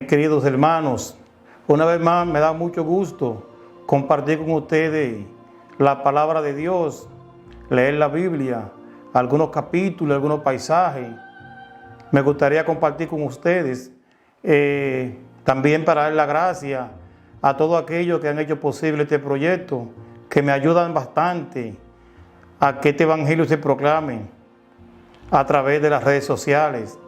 Queridos hermanos, una vez más me da mucho gusto compartir con ustedes la palabra de Dios, leer la Biblia, algunos capítulos, algunos paisajes. Me gustaría compartir con ustedes también para dar la gracia a todos aquellos que han hecho posible este proyecto, que me ayudan bastante a que este evangelio se proclame a través de las redes sociales.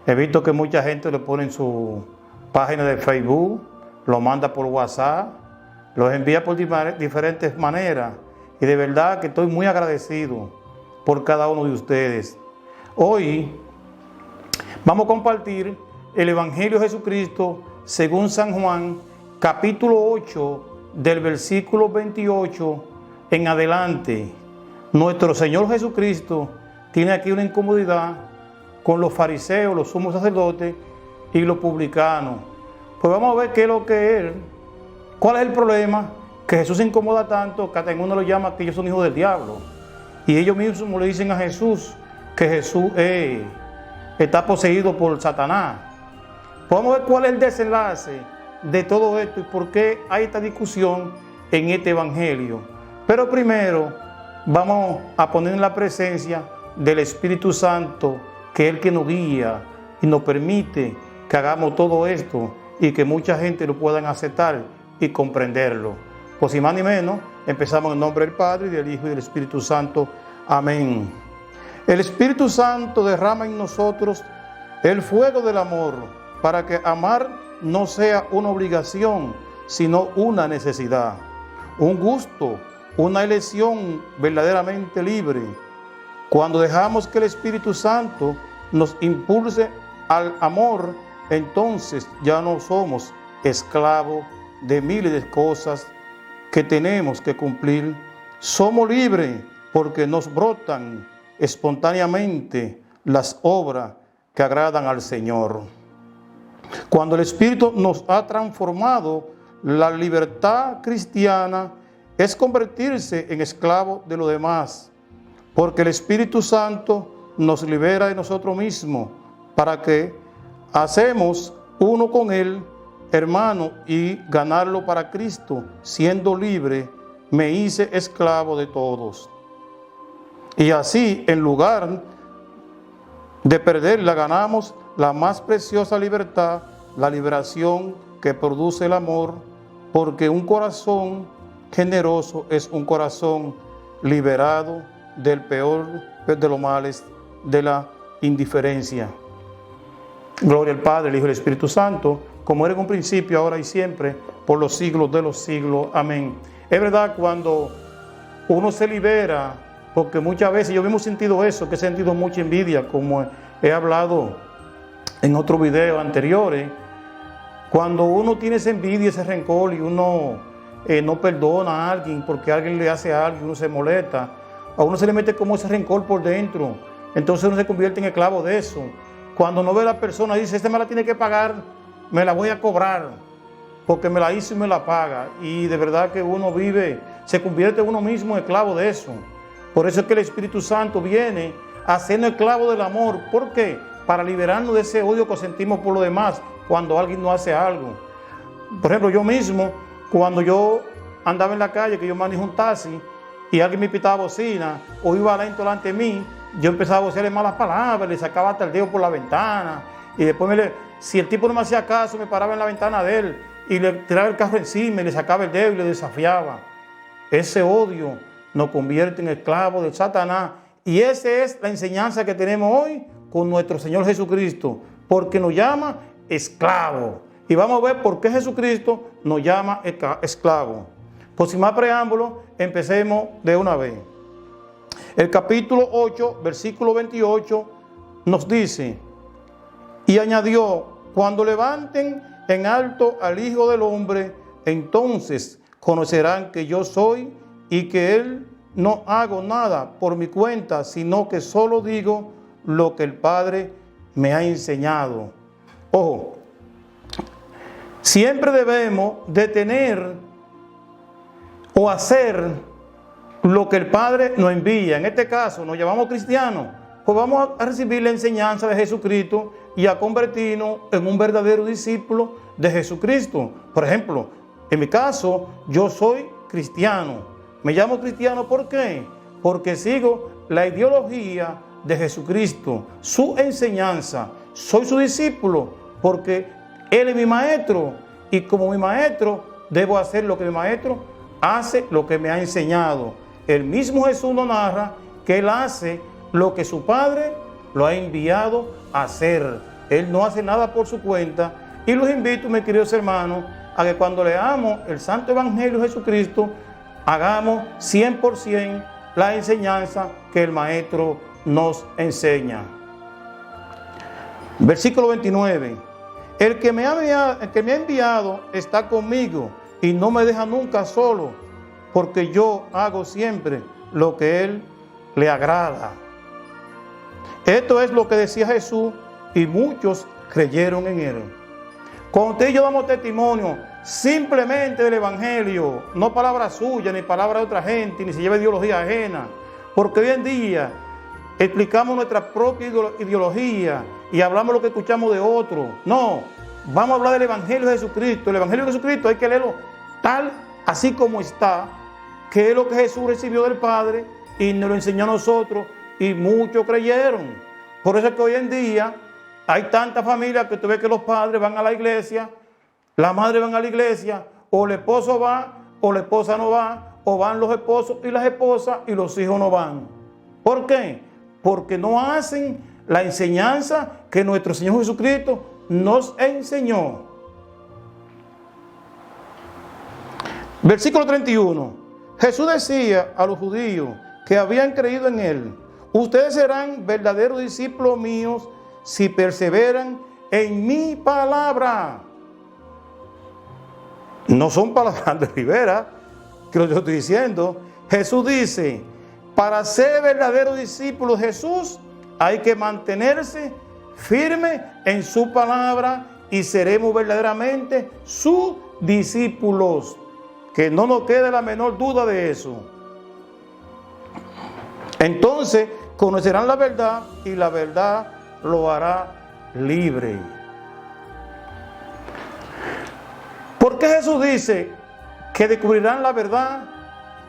He visto que mucha gente lo pone en su página de Facebook, lo manda por WhatsApp, los envía por diferentes maneras, y de verdad que estoy muy agradecido por cada uno de ustedes. Hoy vamos a compartir el Evangelio de Jesucristo según San Juan, capítulo 8, del versículo 28 en adelante. Nuestro Señor Jesucristo tiene aquí una incomodidad con los fariseos, los sumos sacerdotes y los publicanos. Pues vamos a ver qué es lo que es, cuál es el problema, que Jesús se incomoda tanto que hasta en uno lo llama que ellos son hijos del diablo. Y ellos mismos le dicen a Jesús que Jesús está poseído por Satanás. Pues vamos a ver cuál es el desenlace de todo esto y por qué hay esta discusión en este evangelio. Pero primero vamos a poner en la presencia del Espíritu Santo, que es el que nos guía y nos permite que hagamos todo esto y que mucha gente lo puedan aceptar y comprenderlo. Pues sin más ni menos, empezamos en nombre del Padre, y del Hijo y del Espíritu Santo. Amén. El Espíritu Santo derrama en nosotros el fuego del amor para que amar no sea una obligación, sino una necesidad, un gusto, una elección verdaderamente libre. Cuando dejamos que el Espíritu Santo nos impulse al amor, entonces ya no somos esclavos de miles de cosas que tenemos que cumplir. Somos libres porque nos brotan espontáneamente las obras que agradan al Señor. Cuando el Espíritu nos ha transformado, la libertad cristiana es convertirse en esclavo de los demás, porque el Espíritu Santo nos libera de nosotros mismos para que hacemos uno con Él, hermano, y ganarlo para Cristo. Siendo libre, me hice esclavo de todos. Y así, en lugar de perderla, ganamos la más preciosa libertad, la liberación que produce el amor, porque un corazón generoso es un corazón liberado del peor de los males, de la indiferencia. Gloria al Padre, al Hijo y al Espíritu Santo, como era en un principio, ahora y siempre, por los siglos de los siglos. Amén. Es verdad, cuando uno se libera, porque muchas veces yo mismo he sentido eso, que he sentido mucha envidia, como he hablado en otros videos anteriores. Cuando uno tiene esa envidia, ese rencor, y uno no perdona a alguien porque alguien le hace algo, uno se molesta, a uno se le mete como ese rencor por dentro, entonces uno se convierte en esclavo de eso. Cuando no ve a la persona, dice, este me la tiene que pagar, me la voy a cobrar, porque me la hizo y me la paga. Y de verdad que uno vive, se convierte uno mismo en esclavo de eso. Por eso es que el Espíritu Santo viene a hacernos esclavo del amor. ¿Por qué? Para liberarnos de ese odio que sentimos por los demás cuando alguien no hace algo. Por ejemplo, yo mismo, cuando yo andaba en la calle, que yo manejo un taxi, y alguien me pitaba bocina, o iba lento delante de mí, yo empezaba a vocearle malas palabras, le sacaba hasta el dedo por la ventana, y después si el tipo no me hacía caso, me paraba en la ventana de él, y le tiraba el carro encima, y le sacaba el dedo y le desafiaba. Ese odio nos convierte en esclavos de Satanás, y esa es la enseñanza que tenemos hoy con nuestro Señor Jesucristo, porque nos llama esclavos. Y vamos a ver por qué Jesucristo nos llama esclavos. Pues sin más preámbulo, empecemos de una vez. El capítulo 8, versículo 28, nos dice, y añadió, cuando levanten en alto al Hijo del Hombre, entonces conocerán que yo soy y que Él no hago nada por mi cuenta, sino que solo digo lo que el Padre me ha enseñado. Ojo, siempre debemos de tener o hacer lo que el Padre nos envía. En este caso, nos llamamos cristianos, pues vamos a recibir la enseñanza de Jesucristo y a convertirnos en un verdadero discípulo de Jesucristo. Por ejemplo, en mi caso, yo soy cristiano. Me llamo cristiano, ¿por qué? Porque sigo la ideología de Jesucristo, su enseñanza. Soy su discípulo porque Él es mi maestro y como mi maestro debo hacer lo que mi maestro hace, lo que me ha enseñado. El mismo Jesús nos narra que Él hace lo que su Padre lo ha enviado a hacer. Él no hace nada por su cuenta. Y los invito, mis queridos hermanos, a que cuando leamos el Santo Evangelio de Jesucristo, hagamos 100% la enseñanza que el Maestro nos enseña. Versículo 29. El que me ha enviado está conmigo y no me deja nunca solo, porque yo hago siempre lo que Él le agrada. Esto es lo que decía Jesús y muchos creyeron en Él. Cuando usted y yo damos testimonio simplemente del Evangelio, no palabras suyas, ni palabras de otra gente, ni se lleva ideología ajena, porque hoy en día explicamos nuestra propia ideología y hablamos lo que escuchamos de otros. No, vamos a hablar del Evangelio de Jesucristo. El Evangelio de Jesucristo hay que leerlo tal, así como está, que es lo que Jesús recibió del Padre y nos lo enseñó a nosotros y muchos creyeron. Por eso es que hoy en día hay tantas familias que tú ves que los padres van a la iglesia, las madres van a la iglesia, o el esposo va, o la esposa no va, o van los esposos y las esposas y los hijos no van. ¿Por qué? Porque no hacen la enseñanza que nuestro Señor Jesucristo nos enseñó. Versículo 31. Jesús decía a los judíos que habían creído en Él: ustedes serán verdaderos discípulos míos si perseveran en mi palabra. No son palabras de Rivera, que lo yo estoy diciendo. Jesús dice, para ser verdadero discípulo de Jesús hay que mantenerse firme en su palabra y seremos verdaderamente sus discípulos. Que no nos quede la menor duda de eso. Entonces conocerán la verdad y la verdad lo hará libre. ¿Por qué Jesús dice que descubrirán la verdad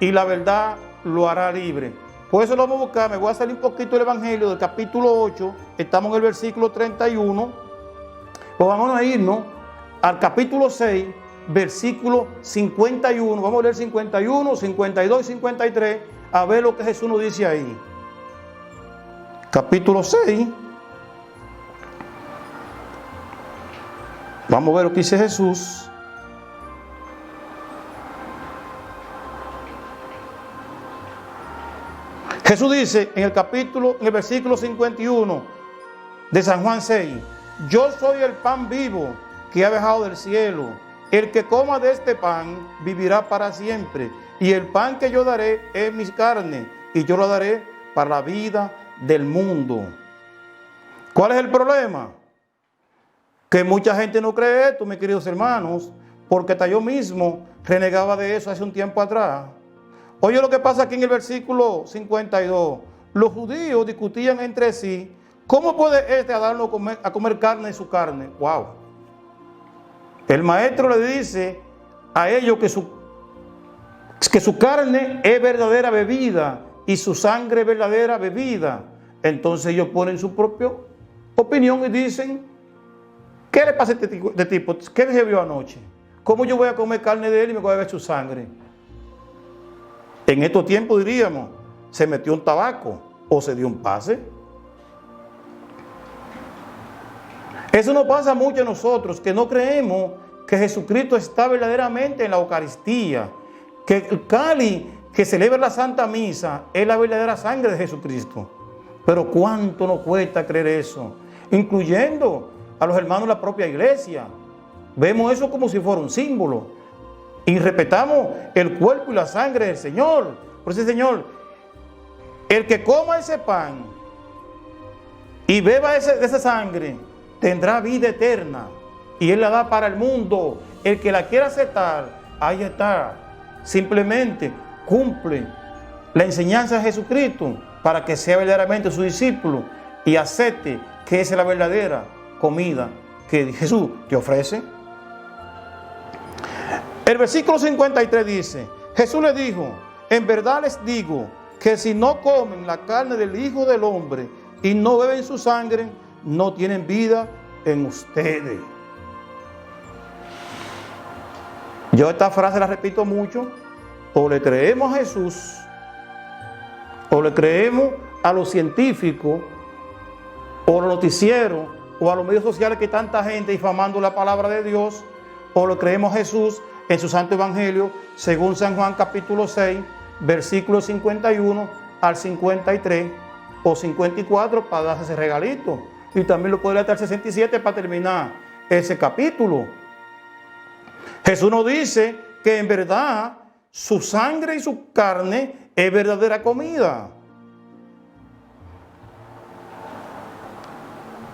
y la verdad lo hará libre? Por eso lo vamos a buscar. Me voy a salir un poquito del Evangelio del capítulo 8. Estamos en el versículo 31. Pues vamos a irnos al capítulo 6, versículo 51. Vamos a leer 51, 52 y 53 a ver lo que Jesús nos dice ahí. Capítulo 6. Vamos a ver lo que dice Jesús. Jesús dice en el versículo 51 de San Juan 6, yo soy el pan vivo que ha bajado del cielo. El que coma de este pan vivirá para siempre. Y el pan que yo daré es mi carne, y yo lo daré para la vida del mundo. ¿Cuál es el problema? Que mucha gente no cree esto, mis queridos hermanos, porque hasta yo mismo renegaba de eso hace un tiempo atrás. Oye lo que pasa aquí en el versículo 52. Los judíos discutían entre sí, ¿cómo puede este darnos a comer carne de su carne? ¡Wow! El maestro le dice a ellos que su carne es verdadera bebida y su sangre es verdadera bebida. Entonces ellos ponen su propia opinión y dicen, ¿qué le pasa a este tipo? ¿Qué se vio anoche? ¿Cómo yo voy a comer carne de él y me voy a beber su sangre? En estos tiempos diríamos, se metió un tabaco o se dio un pase. Eso nos pasa mucho a nosotros, que no creemos que Jesucristo está verdaderamente en la Eucaristía, que el cáliz que celebra la Santa Misa es la verdadera sangre de Jesucristo. Pero ¿cuánto nos cuesta creer eso? Incluyendo a los hermanos de la propia iglesia. Vemos eso como si fuera un símbolo. Y respetamos el cuerpo y la sangre del Señor. Por eso, Señor, el que coma ese pan y beba de esa sangre, tendrá vida eterna. Y Él la da para el mundo. El que la quiera aceptar, ahí está. Simplemente cumple la enseñanza de Jesucristo para que sea verdaderamente su discípulo y acepte que esa es la verdadera comida que Jesús te ofrece. El versículo 53 dice, Jesús le dijo, en verdad les digo que si no comen la carne del Hijo del Hombre y no beben su sangre, no tienen vida en ustedes. Yo esta frase la repito mucho. O le creemos a Jesús, o le creemos a los científicos, o a los noticieros, o a los medios sociales que tanta gente difamando la palabra de Dios, o le creemos a Jesús en su Santo Evangelio, según San Juan capítulo 6, versículos 51 al 53, o 54 para darse ese regalito. Y también lo puede leer hasta el 67 para terminar ese capítulo. Jesús nos dice que en verdad su sangre y su carne es verdadera comida.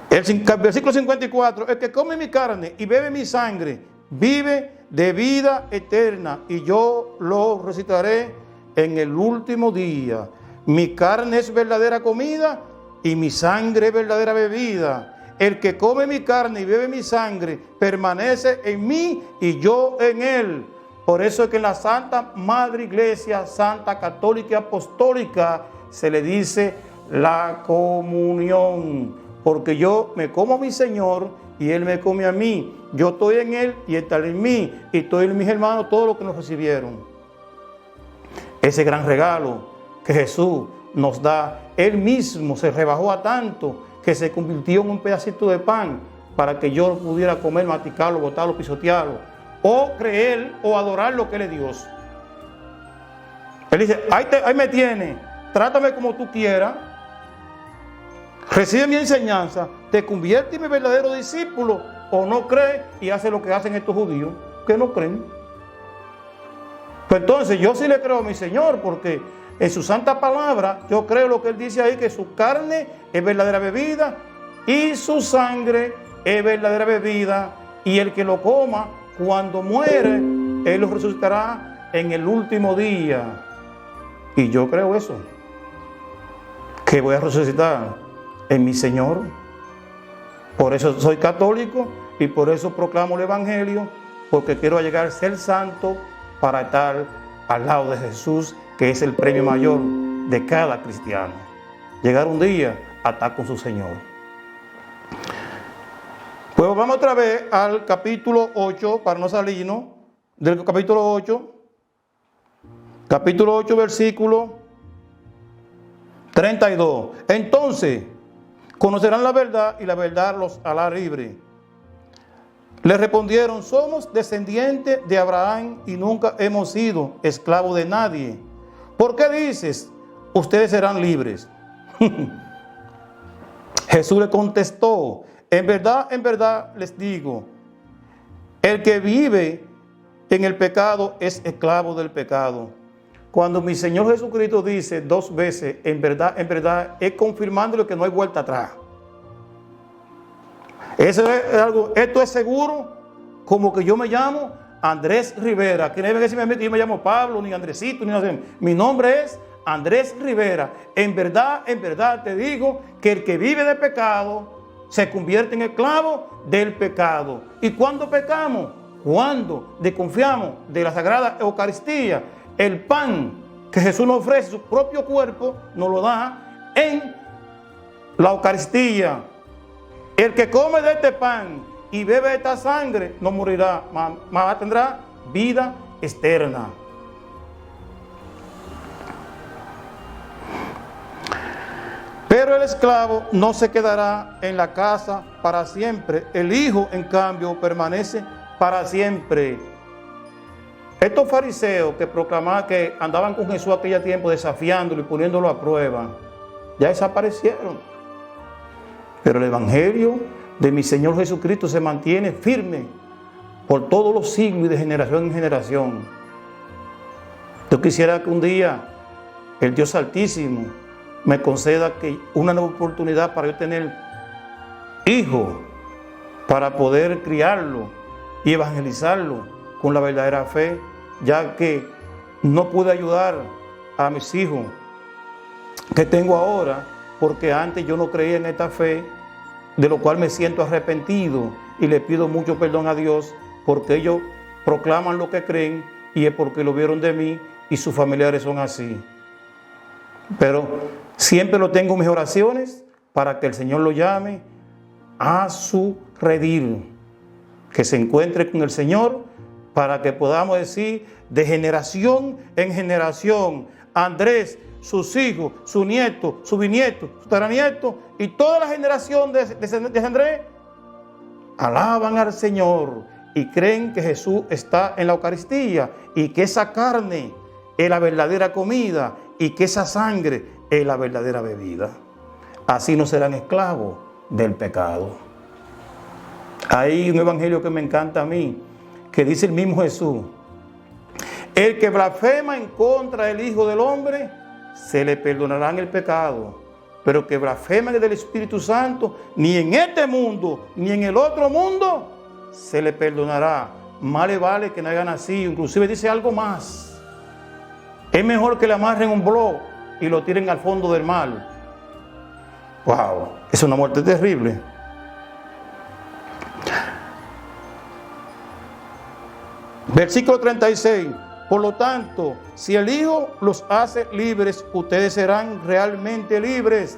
El versículo 54, el que come mi carne y bebe mi sangre, vive de vida eterna, y yo lo resucitaré en el último día. Mi carne es verdadera comida y mi sangre es verdadera bebida. El que come mi carne y bebe mi sangre permanece en mí y yo en él. Por eso es que en la Santa Madre Iglesia, Santa Católica y Apostólica, se le dice la comunión. Porque yo me como a mi Señor y Él me come a mí. Yo estoy en Él y Él está en mí. Y estoy en mis hermanos, todos los que nos recibieron. Ese gran regalo que Jesús nos da, Él mismo se rebajó a tanto que se convirtió en un pedacito de pan para que yo pudiera comer, masticarlo, botarlo, pisotearlo, o creer o adorar lo que Él es Dios. Él dice, ahí me tiene, trátame como tú quieras, recibe mi enseñanza, te convierte en mi verdadero discípulo, o no cree y hace lo que hacen estos judíos, que no creen. Pues entonces yo sí le creo a mi Señor, porque en su santa palabra yo creo lo que Él dice ahí, que su carne es verdadera bebida y su sangre es verdadera bebida, y el que lo coma cuando muere, Él lo resucitará en el último día. Y yo creo eso, que voy a resucitar en mi Señor. Por eso soy católico y por eso proclamo el Evangelio, porque quiero llegar a ser santo para estar al lado de Jesús, que es el premio mayor de cada cristiano. Llegar un día a estar con su Señor. Pues vamos otra vez al capítulo 8, para no salirnos del capítulo 8. Capítulo 8, versículo 32. Entonces, conocerán la verdad y la verdad los hará libre. Le respondieron, somos descendientes de Abraham y nunca hemos sido esclavos de nadie. ¿Por qué dices, ustedes serán libres? Jesús le contestó, en verdad les digo, el que vive en el pecado es esclavo del pecado. Cuando mi Señor Jesucristo dice 2 veces, en verdad, es confirmándole que no hay vuelta atrás. Eso es algo, esto es seguro, como que yo me llamo Andrés Rivera. Que no debe decirme que yo me llamo Pablo, ni Andresito, ni nada. Mi nombre es Andrés Rivera. En verdad te digo que el que vive de pecado se convierte en esclavo del pecado. ¿Y cuándo pecamos? Cuando desconfiamos de la Sagrada Eucaristía. El pan que Jesús nos ofrece, su propio cuerpo, nos lo da en la Eucaristía. El que come de este pan y bebe de esta sangre no morirá, mas tendrá vida eterna. Pero el esclavo no se quedará en la casa para siempre. El Hijo, en cambio, permanece para siempre. Estos fariseos que proclamaban que andaban con Jesús aquel tiempo desafiándolo y poniéndolo a prueba, ya desaparecieron. Pero el Evangelio de mi Señor Jesucristo se mantiene firme por todos los siglos y de generación en generación. Yo quisiera que un día el Dios Altísimo me conceda que una nueva oportunidad para yo tener hijos, para poder criarlo y evangelizarlo con la verdadera fe, ya que no pude ayudar a mis hijos que tengo ahora, porque antes yo no creía en esta fe, de lo cual me siento arrepentido y le pido mucho perdón a Dios, porque ellos proclaman lo que creen y es porque lo vieron de mí y sus familiares son así. Pero siempre lo tengo en mis oraciones para que el Señor lo llame a su redil, que se encuentre con el Señor, para que podamos decir de generación en generación, Andrés, sus hijos, su nieto, su bisnieto, su tataranieto y toda la generación de Andrés alaban al Señor y creen que Jesús está en la Eucaristía y que esa carne es la verdadera comida y que esa sangre es la verdadera bebida. Así no serán esclavos del pecado. Hay un evangelio que me encanta a mí, que dice el mismo Jesús: el que blasfema en contra del Hijo del Hombre, se le perdonará el pecado, pero que blasfema del Espíritu Santo, ni en este mundo, ni en el otro mundo, se le perdonará. Más le vale que no haya nacido. Inclusive dice algo más: es mejor que le amarren un blog y lo tiren al fondo del mar. Wow, es una muerte terrible. Versículo 36. Por lo tanto, si el Hijo los hace libres, ustedes serán realmente libres.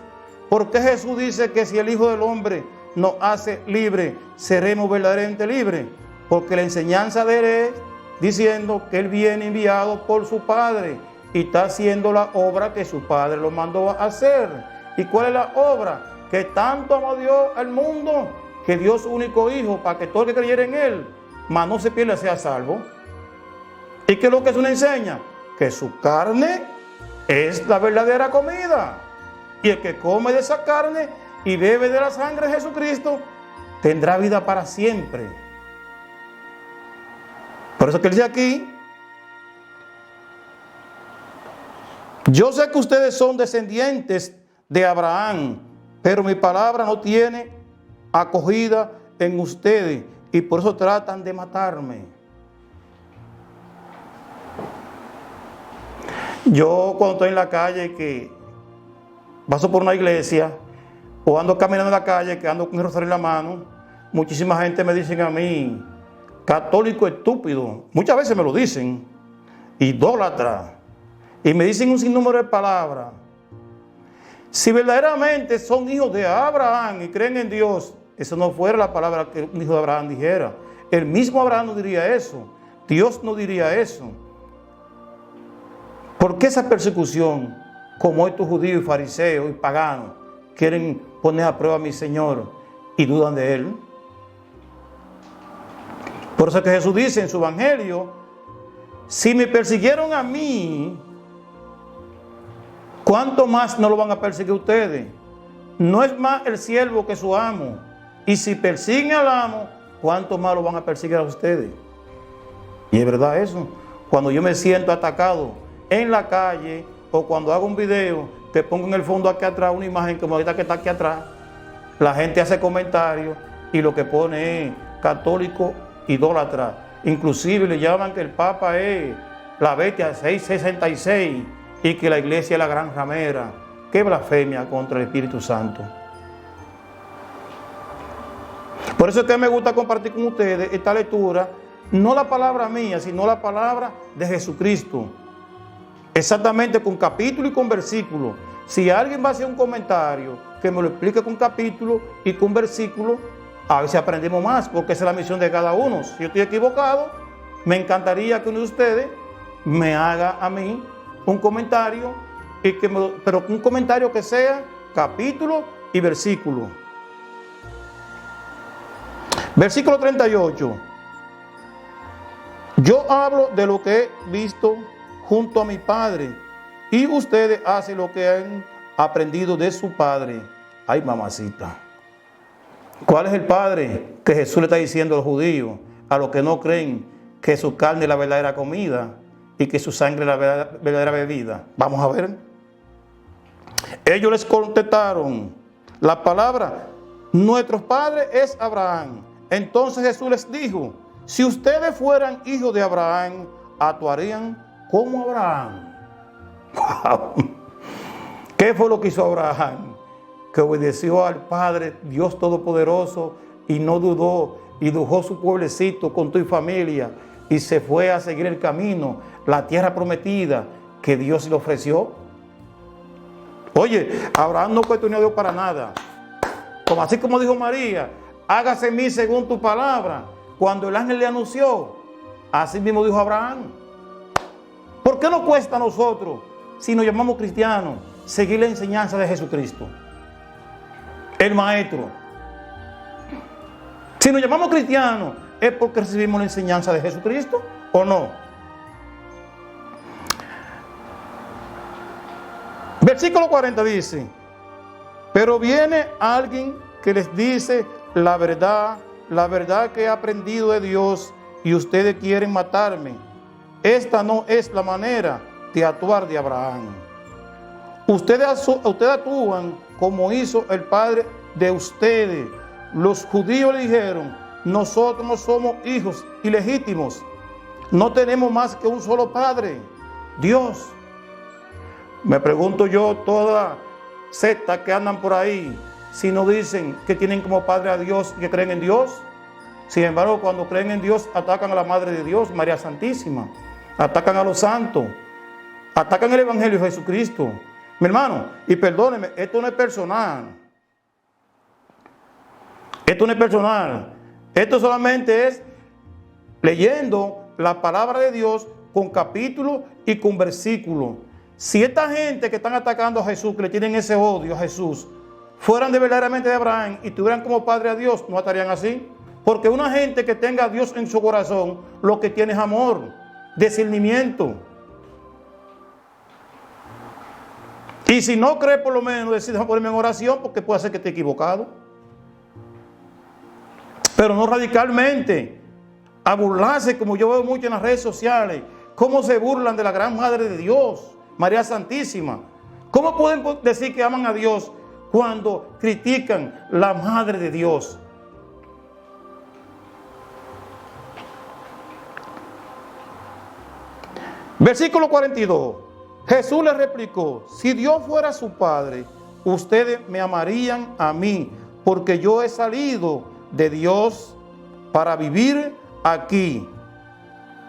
¿Por qué Jesús dice que si el Hijo del Hombre nos hace libres, seremos verdaderamente libres? Porque la enseñanza de Él es diciendo que Él viene enviado por su Padre y está haciendo la obra que su Padre lo mandó a hacer. ¿Y cuál es la obra? Que tanto amó Dios al mundo, que dio su único Hijo, para que todo el que creyera en Él, mas no se pierda, sea salvo. ¿Y qué es lo que eso nos enseña? Que su carne es la verdadera comida. Y el que come de esa carne y bebe de la sangre de Jesucristo, tendrá vida para siempre. Por eso que él dice aquí: yo sé que ustedes son descendientes de Abraham, pero mi palabra no tiene acogida en ustedes y por eso tratan de matarme. Yo cuando estoy en la calle, que paso por una iglesia o ando caminando en la calle, que ando con el rosario en la mano, muchísima gente me dice a mí: católico estúpido. Muchas veces me lo dicen, idólatra, y me dicen un sinnúmero de palabras. Si verdaderamente son hijos de Abraham y creen en Dios, eso no fuera la palabra que un hijo de Abraham dijera. El mismo Abraham no diría eso. Dios no diría eso. ¿Por qué esa persecución, como estos judíos y fariseos y paganos quieren poner a prueba a mi Señor y dudan de Él? Por eso es que Jesús dice en su evangelio: si me persiguieron a mí, ¿cuánto más no lo van a perseguir ustedes? No es más el siervo que su amo. Y si persiguen al amo, ¿cuánto más lo van a perseguir a ustedes? Y es verdad eso. Cuando yo me siento atacado en la calle o cuando hago un video, que pongo en el fondo aquí atrás una imagen como esta que está aquí atrás, la gente hace comentarios y lo que pone es católico idólatra. Inclusive le llaman que el Papa es la bestia 666 y que la iglesia es la gran ramera. ¡Qué blasfemia contra el Espíritu Santo! Por eso es que me gusta compartir con ustedes esta lectura, no la palabra mía, sino la palabra de Jesucristo. Exactamente con capítulo y con versículo. Si alguien va a hacer un comentario, que me lo explique con capítulo y con versículo, a ver si aprendemos más, porque esa es la misión de cada uno. Si yo estoy equivocado, me encantaría que uno de ustedes me haga a mí un comentario, pero un comentario que sea capítulo y versículo. Versículo 38. Yo hablo de lo que he visto junto a mi Padre, y ustedes hacen lo que han aprendido de su padre. Ay, mamacita. ¿Cuál es el Padre que Jesús le está diciendo a los judíos, a los que no creen que su carne es la verdadera comida y que su sangre es la verdadera bebida? Vamos a ver. Ellos les contestaron la palabra: nuestro padre es Abraham. Entonces Jesús les dijo: si ustedes fueran hijos de Abraham, actuarían como Abraham. Wow. ¿Qué fue lo que hizo Abraham? Que obedeció al Padre, Dios Todopoderoso, y no dudó, y dejó su pueblecito con tu familia, y se fue a seguir el camino, la tierra prometida que Dios le ofreció. Oye, Abraham no cuestionó a Dios para nada. Así como dijo María, hágase en mí según tu palabra. Cuando el ángel le anunció, así mismo dijo Abraham. ¿Por qué nos cuesta a nosotros, si nos llamamos cristianos, seguir la enseñanza de Jesucristo, el Maestro? Si nos llamamos cristianos, ¿es porque recibimos la enseñanza de Jesucristo o no? Versículo 40 dice: pero viene alguien que les dice la verdad que he aprendido de Dios, y ustedes quieren matarme. Esta no es la manera de actuar de Abraham. Ustedes actúan como hizo el padre de ustedes. Los judíos le dijeron: nosotros no somos hijos ilegítimos, no tenemos más que un solo padre, Dios. Me pregunto yo, todas sectas que andan por ahí, si no dicen que tienen como padre a Dios y que creen en Dios. Sin embargo, cuando creen en Dios, atacan a la Madre de Dios, María Santísima, atacan a los santos, atacan el Evangelio de Jesucristo. Mi hermano, y perdóneme, esto no es personal. Esto no es personal. Esto solamente es leyendo la palabra de Dios con capítulo y con versículo. Si esta gente que están atacando a Jesús, que le tienen ese odio a Jesús, fueran de verdaderamente de Abraham y tuvieran como padre a Dios, no estarían así. Porque una gente que tenga a Dios en su corazón, lo que tiene es amor, discernimiento. Y si no cree, por lo menos decir: déjame ponerme en oración, porque puede ser que esté equivocado. Pero no radicalmente a burlarse, como yo veo mucho en las redes sociales, cómo se burlan de la gran Madre de Dios, María Santísima. ¿Cómo pueden decir que aman a Dios cuando critican la Madre de Dios? Versículo 42. Jesús le replicó: si Dios fuera su Padre, ustedes me amarían a mí, porque yo he salido de Dios para vivir aquí.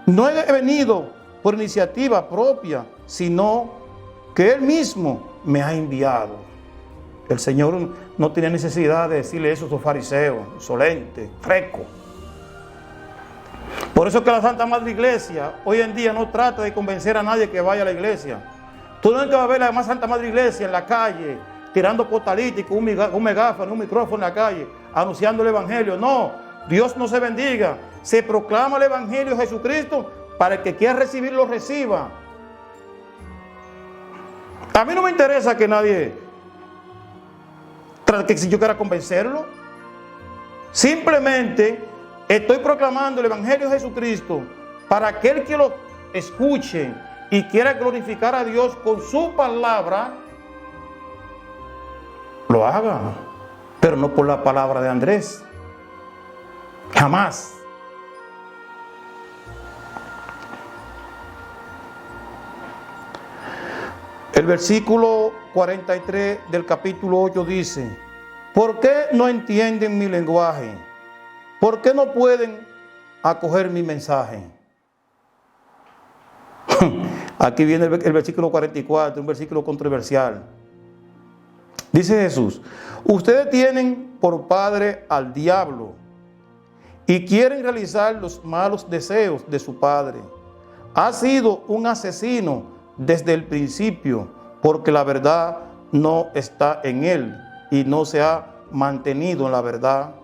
No he venido por iniciativa propia, sino que Él mismo me ha enviado. El Señor no tiene necesidad de decirle eso a sus fariseos, insolentes, frescos. Por eso es que la Santa Madre Iglesia hoy en día no trata de convencer a nadie que vaya a la iglesia. Tú no vas a ver la más Santa Madre Iglesia en la calle, tirando postalitos con un megáfono, un micrófono en la calle, anunciando el Evangelio. No, Dios no se bendiga. Se proclama el Evangelio de Jesucristo para el que quiera recibirlo, reciba. A mí no me interesa que nadie, que si yo quiera convencerlo. Simplemente estoy proclamando el Evangelio de Jesucristo para aquel que lo escuche y quiera glorificar a Dios con su palabra, lo haga, pero no por la palabra de Andrés. Jamás. El versículo 43 del capítulo 8 dice: ¿por qué no entienden mi lenguaje? ¿Por qué no pueden acoger mi mensaje? Aquí viene el versículo 44, un versículo controversial. Dice Jesús: ustedes tienen por padre al diablo y quieren realizar los malos deseos de su padre. Ha sido un asesino desde el principio, porque la verdad no está en él y no se ha mantenido en la verdad.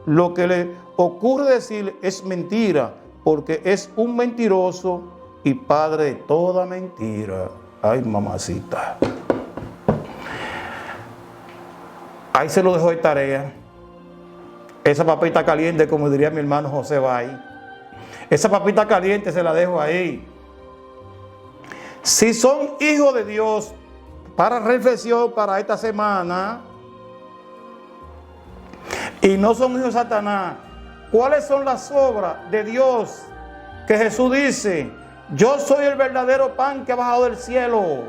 Lo que le ocurre decir es mentira, porque es un mentiroso y padre de toda mentira. Ay, mamacita. Ahí se lo dejo de tarea. Esa papita caliente, como diría mi hermano José Bay. Esa papita caliente se la dejo ahí. Si son hijos de Dios, para reflexión para esta semana, y no son hijos de Satanás, ¿cuáles son las obras de Dios que Jesús dice: yo soy el verdadero pan que ha bajado del cielo?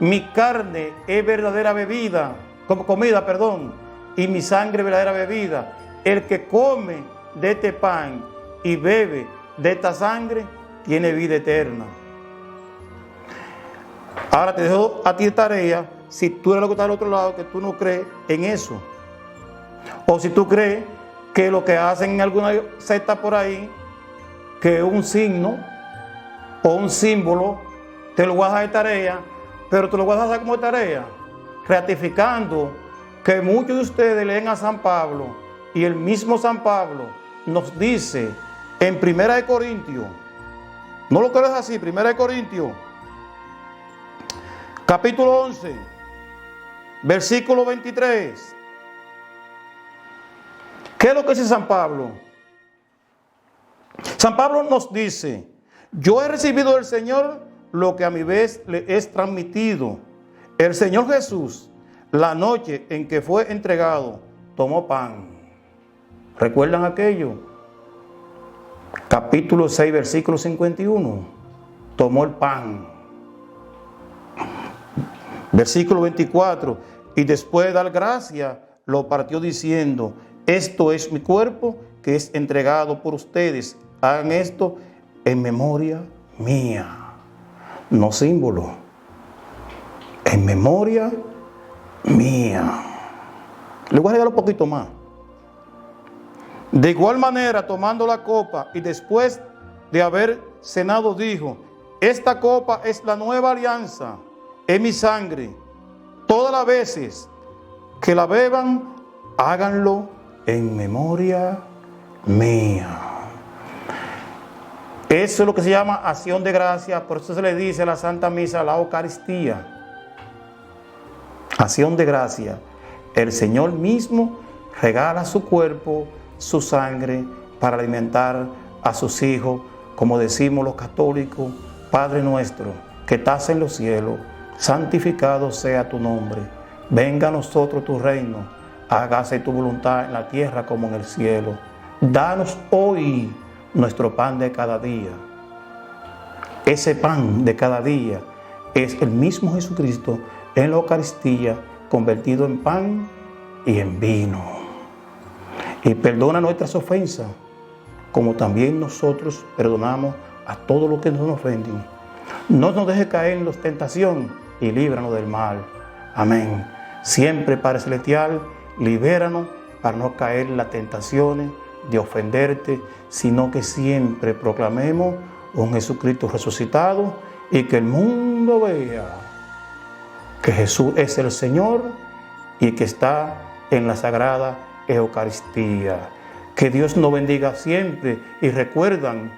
mi carne es verdadera bebida, como comida, perdón, y mi sangre verdadera bebida. El que come de este pan y bebe de esta sangre tiene vida eterna. Ahora te dejo a ti de tarea, si tú eres lo que está al otro lado, que tú no crees en eso. O si tú crees que lo que hacen en alguna secta por ahí, que es un signo o un símbolo, te lo voy a dejar de tarea, pero te lo voy a dejar como tarea, ratificando que muchos de ustedes leen a San Pablo y el mismo San Pablo nos dice en 1 Corintios, no lo crees así, 1 Corintios, capítulo 11, versículo 23. ¿Qué es lo que dice San Pablo? San Pablo nos dice: yo he recibido del Señor lo que a mi vez le es transmitido. El Señor Jesús, la noche en que fue entregado, tomó pan. ¿Recuerdan aquello? Capítulo 6, versículo 51. Tomó el pan. Versículo 24. Y después de dar gracias, lo partió diciendo: esto es mi cuerpo que es entregado por ustedes. Hagan esto en memoria mía. No símbolo. En memoria mía. Le voy a agregar un poquito más. De igual manera, tomando la copa y después de haber cenado, dijo: esta copa es la nueva alianza, es mi sangre. Todas las veces que la beban, háganlo en memoria mía. Eso es lo que se llama acción de gracia, por eso se le dice a la Santa Misa la Eucaristía. Acción de gracia. El Señor mismo regala su cuerpo, su sangre, para alimentar a sus hijos, como decimos los católicos: Padre nuestro, que estás en los cielos, santificado sea tu nombre. Venga a nosotros tu reino, hágase tu voluntad en la tierra como en el cielo. Danos hoy nuestro pan de cada día. Ese pan de cada día es el mismo Jesucristo en la Eucaristía, convertido en pan y en vino. Y perdona nuestras ofensas, como también nosotros perdonamos a todos los que nos ofenden. No nos dejes caer en la tentación y líbranos del mal. Amén. Siempre, Padre Celestial, libéranos para no caer en las tentaciones de ofenderte, sino que siempre proclamemos un Jesucristo resucitado y que el mundo vea que Jesús es el Señor y que está en la Sagrada Eucaristía. Que Dios nos bendiga siempre, y recuerdan,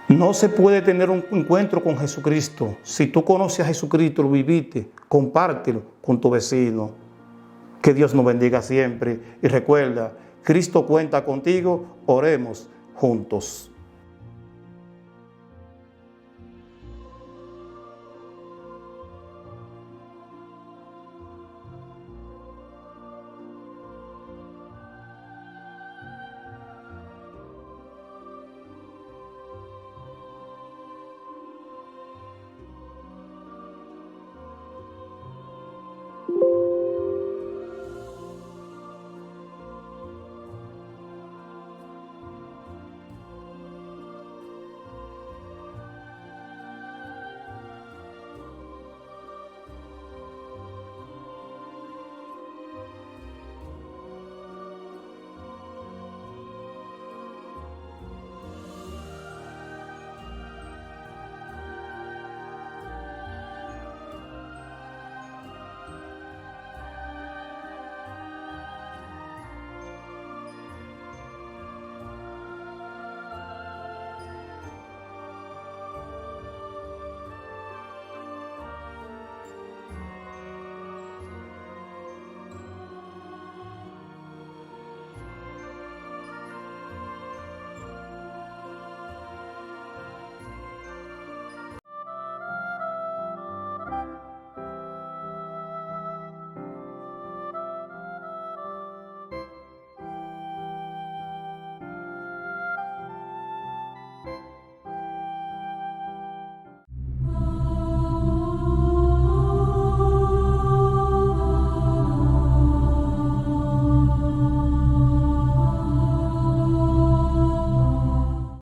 no se puede tener un encuentro con Jesucristo. Si tú conoces a Jesucristo, lo viviste, compártelo con tu vecino. Que Dios nos bendiga siempre, y recuerda, Cristo cuenta contigo. Oremos juntos.